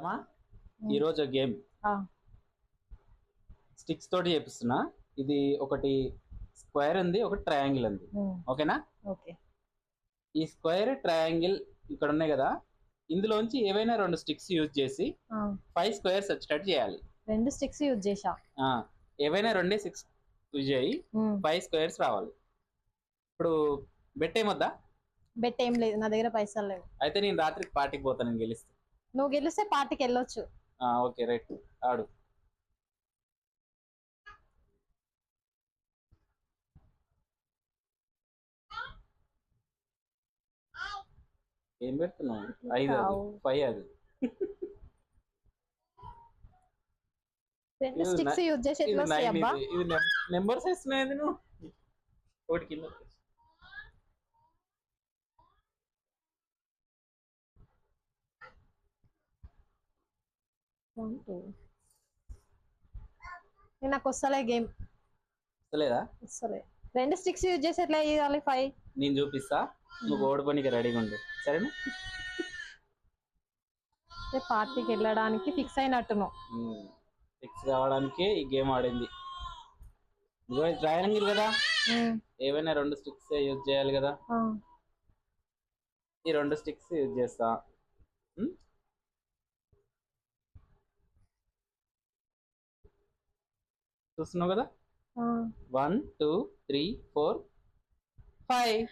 అమ్మా ఈరోజు game sticks తోటి చేపిస్తున్నా. ఇది ఒకటి స్క్వేర్ ఉంది, ఒకటి ట్రయాంగిల్ ఉంది. ఓకేనా? ఓకే. ఈ స్క్వేర్ ట్రయాంగిల్ ఇక్కడ ఉన్నాయి కదా, ఇందులోంచి ఏవైనా 2 స్టిక్స్ యూజ్ చేసి 5 స్క్వేర్స్ వచ్చేటట్టు చేయాలి. 2 స్టిక్స్ యూజ్ చేసా. ఏవైనా 2 6 యూజ్ చేయి 5 స్క్వేర్స్ రావాలి. ఇప్పుడు బెట్ ఏమొద్దా? బెట్ ఏం లేదు, నా దగ్గర పైసలు లేవు. అయితే నేను రాత్రికి పార్టీకి పోతాను, నేను గెలిస్తే. నువ్వు గెలిస్తే పార్టీకి వెళ్ళొచ్చు. ఓకే రైట్, ఆడు. ఏం పెడుతున్నావు? 5 5 అది 2 స్టిక్స్ యూజ్ చేసి ఎట్లా వస్తాయి అబ్బా? ఇది నెంబర్స్ వేస్తున్నాయి. నువ్వు ఒకటి కింద నాకు వస్తలే గేమ్. వస్తలేదా? వస్తలే. 2 స్టిక్స్ యూజ్ చేసి ఎట్లా చేయాలి 5? నేను చూపిస్తా, నువ్వు ఓడిపోనికి రెడీగా ఉండు, సరేనా? పార్టీకి వెళ్ళడానికి ఫిక్స్ అయినట్టున్నావు. ఫిక్స్ కావడానికి ఈ గేమ్ ఆడింది. ట్రయాంగిల్ కదా, ఏవైనా 2 స్టిక్స్ యూజ్ చేయాలి కదా. ఈ 2 స్టిక్స్ యూజ్ చేస్తా. చూస్తున్నావు కదా, 1 2 3 4 5.